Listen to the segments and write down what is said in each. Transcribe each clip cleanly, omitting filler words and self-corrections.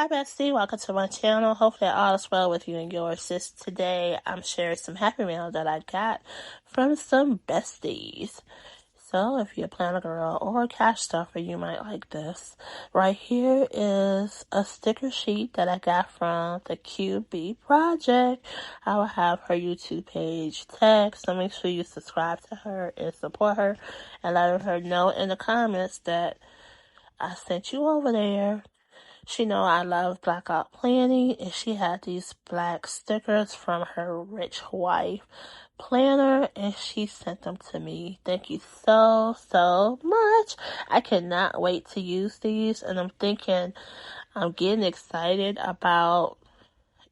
Hi Bestie, welcome to my channel. Hopefully all is well with you and yours. Today I'm sharing some happy mail that I got from some besties. So if you're a planner girl or a cash stuffer, you might like this. Right here is a sticker sheet that I got from the QB Project. I will have her YouTube page tagged, so make sure you subscribe to her and support her and let her know in the comments that I sent you over there. She know I love blackout planning, and she had these black stickers from her rich wife planner, and she sent them to me. Thank you so much. I cannot wait to use these, and I'm getting excited about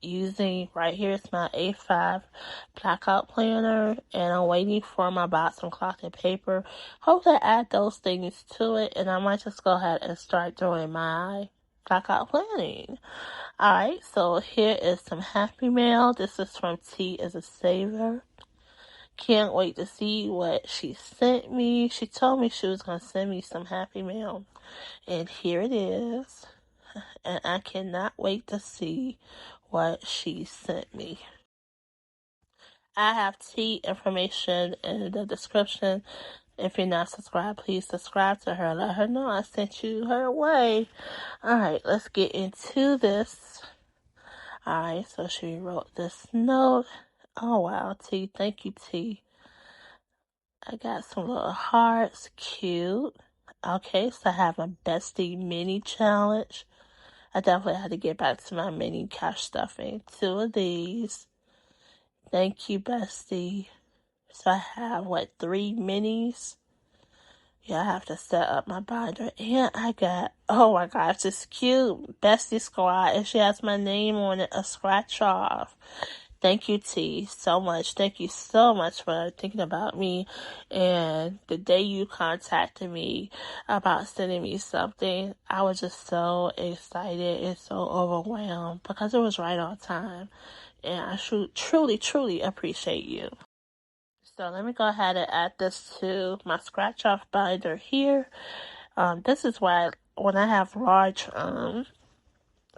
using, right here is my A5 blackout planner, and I'm waiting for my box and cloth and paper. Hope to add those things to it, and I might just go ahead and start doing my blackout planning. Alright, so here is some happy mail. This is from T as a Saver. Can't wait to see what she sent me. She told me she was going to send me some happy mail, and here it is. And I cannot wait to see what she sent me. I have T information in the description. If you're not subscribed, please subscribe to her. Let her know I sent you her way. Alright, let's get into this. Alright, so she wrote this note. Oh wow, T, thank you, T. I got some little hearts, cute. Okay, so I have a bestie mini challenge. I definitely had to get back to my mini cash stuffing. 2 of these. Thank you, bestie. So I have, 3 minis? Yeah, I have to set up my binder. And I got, oh my gosh, this cute Bestie Squad. And she has my name on it, a scratch off. Thank you, T, so much. Thank you so much for thinking about me. And the day you contacted me about sending me something, I was just so excited and so overwhelmed because it was right on time. And I should truly appreciate you. So let me go ahead and add this to my scratch off binder here. This is why when I have large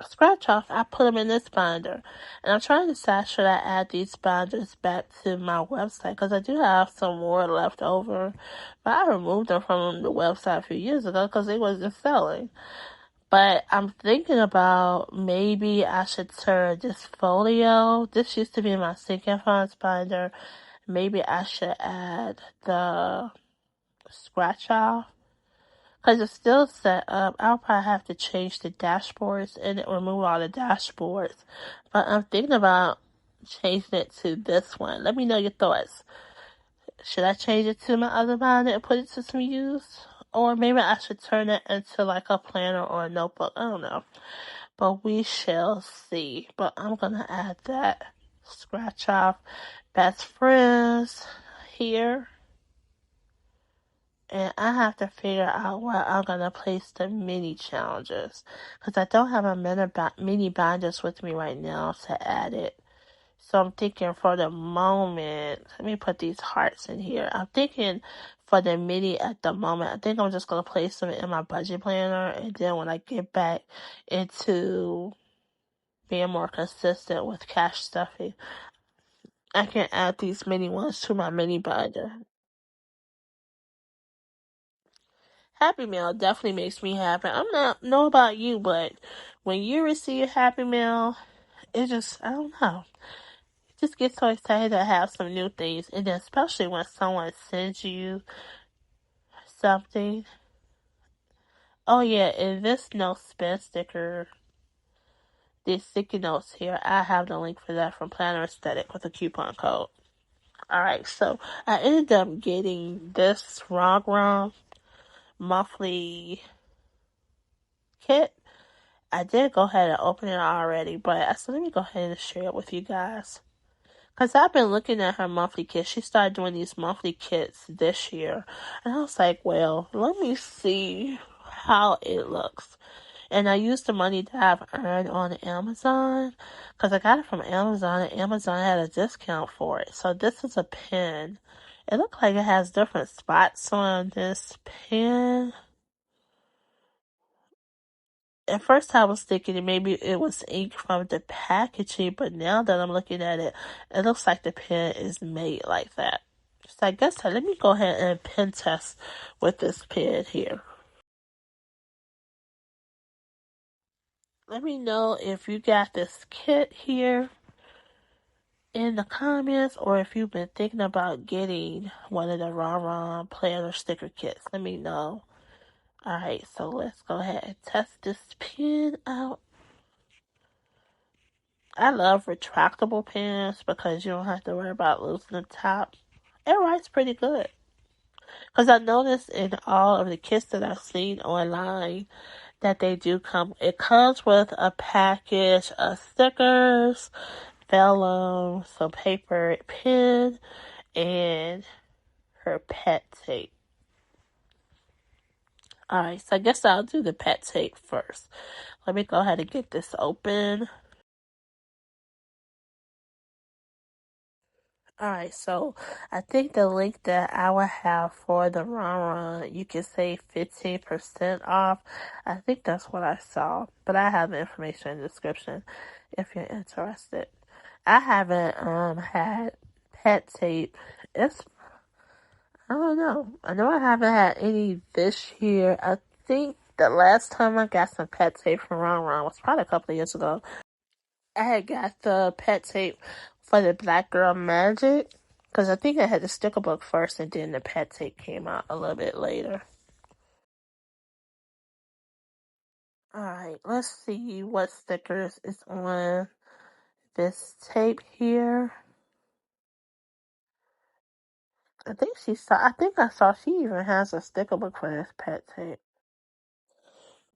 scratch off, I put them in this binder. And I'm trying to decide, should I add these binders back to my website, because I do have some more left over, but I removed them from the website a few years ago because they wasn't selling. But I'm thinking about maybe I should turn this folio. This used to be my sinking funds binder. Maybe I should add the scratch off, because it's still set up. I'll probably have to change the dashboards and remove all the dashboards. But I'm thinking about changing it to this one. Let me know your thoughts. Should I change it to my other binder and put it to some use? Or maybe I should turn it into like a planner or a notebook. I don't know. But we shall see. But I'm going to add that scratch off best friends here. And I have to figure out where I'm going to place the mini challenges, because I don't have a mini binders with me right now to add it. So I'm thinking for the moment, let me put these hearts in here. I'm thinking for the mini at the moment, I think I'm just going to place them in my budget planner. And then when I get back into being more consistent with cash stuffing, I can add these mini ones to my mini binder. Happy Mail definitely makes me happy. I'm not know about you, but when you receive Happy Mail, it just, I don't know. You just get so excited to have some new things. And then especially when someone sends you something. Oh yeah, and this note spin sticker, these sticky notes here, I have the link for that from Planner Aesthetic with a coupon code. Alright, so I ended up getting this Rongrong monthly kit. I did go ahead and open it already, but I said, let me go ahead and share it with you guys. Because I've been looking at her monthly kits. She started doing these monthly kits this year. And I was like, well, let me see how it looks. And I used the money that I've earned on Amazon, because I got it from Amazon, and Amazon had a discount for it. So this is a pen. It looks like it has different spots on this pen. At first I was thinking maybe it was ink from the packaging, but now that I'm looking at it, it looks like the pen is made like that. So I guess let me go ahead and pen test with this pen here. Let me know if you got this kit here in the comments, or if you've been thinking about getting one of the Rongrong planner sticker kits. Let me know. Alright, so let's go ahead and test this pen out. I love retractable pens because you don't have to worry about losing the top. It writes pretty good. Because I noticed in all of the kits that I've seen online that they do come, it comes with a package of stickers, vellum, some paper, pen, and her pet tape. Alright, so I guess I'll do the pet tape first. Let me go ahead and get this open. Alright, so I think the link that I will have for the Rongrong, you can save 15% off. I think that's what I saw, but I have the information in the description if you're interested. I haven't had pet tape. I don't know. I know I haven't had any this year. I think the last time I got some pet tape from Rongrong was probably a couple of years ago. I had got the pet tape for the Black Girl Magic, because I think I had the sticker book first and then the pet tape came out a little bit later. Alright, let's see what stickers is on this tape here. I think I saw she even has a sticker book for this pet tape.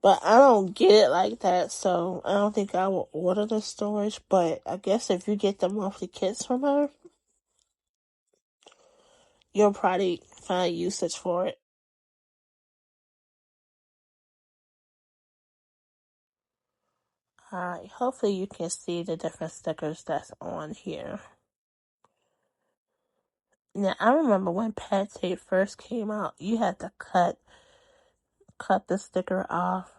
But I don't get it like that, so I don't think I will order the storage. But I guess if you get the monthly kits from her, you'll probably find usage for it. Alright, hopefully you can see the different stickers that's on here. Now, I remember when pet tape first came out, you had to cut the sticker off.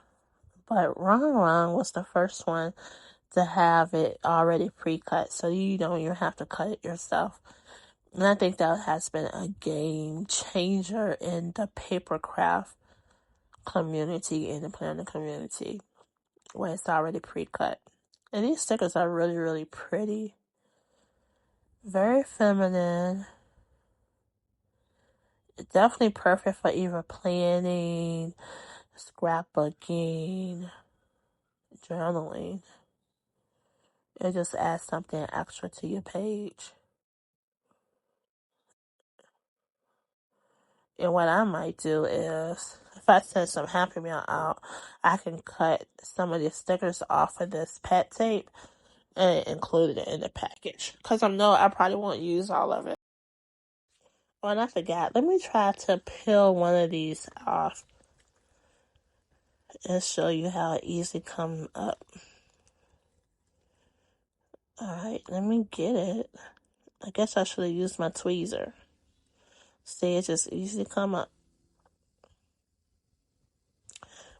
But Rongrong was the first one to have it already pre-cut, so you don't even have to cut it yourself. And I think that has been a game changer in the paper craft community, in the planner community, when it's already pre-cut. And these stickers are really, really pretty. Very feminine. Definitely perfect for either planning, scrapbooking, journaling. It just adds something extra to your page. And what I might do is, if I send some Happy Meal out, I can cut some of the stickers off of this pet tape and include it in the package. Because I know I probably won't use all of it. Oh, and I forgot. Let me try to peel one of these off and show you how it easily comes up. Alright, let me get it. I guess I should have used my tweezer. See, it just easily come up.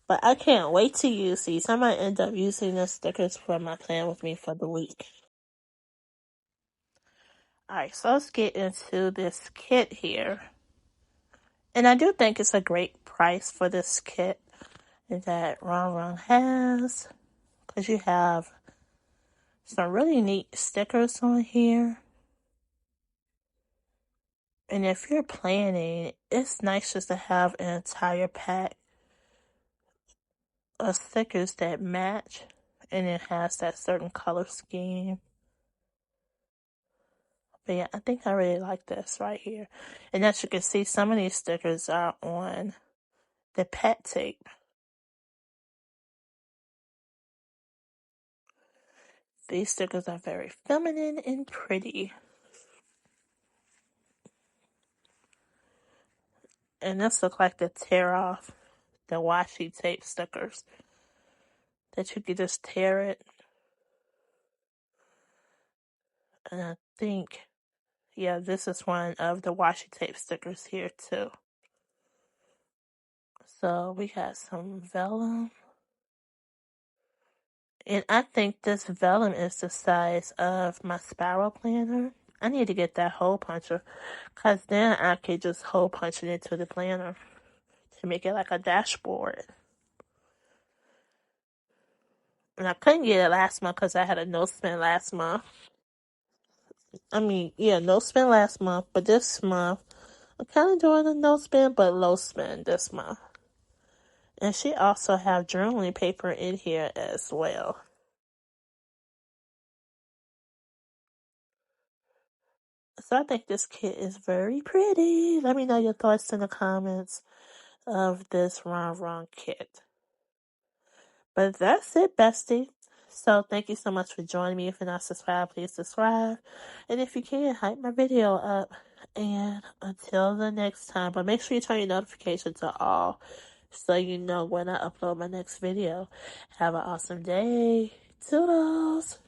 But I can't wait to use these. I might end up using the stickers for my plan with me for the week. Alright, so let's get into this kit here. And I do think it's a great price for this kit that Rongrong has, because you have some really neat stickers on here. And if you're planning, it's nice just to have an entire pack of stickers that match, and it has that certain color scheme. But yeah, I think I really like this right here. And as you can see, some of these stickers are on the pet tape. These stickers are very feminine and pretty. And this looks like the tear off the washi tape stickers, that you could just tear it. And I think, yeah, this is one of the washi tape stickers here too. So we got some vellum. And I think this vellum is the size of my spiral planner. I need to get that hole puncher, because then I could just hole punch it into the planner to make it like a dashboard. And I couldn't get it last month because I had a no spend last month. No spend last month, but this month, I'm kind of doing a no spend but low spend this month. And she also have journaling paper in here as well. So I think this kit is very pretty. Let me know your thoughts in the comments of this Rongrong kit. But that's it, bestie. So thank you so much for joining me. If you're not subscribed, please subscribe. And if you can, hype my video up. And until the next time, but make sure you turn your notifications to all so you know when I upload my next video. Have an awesome day. Toodles!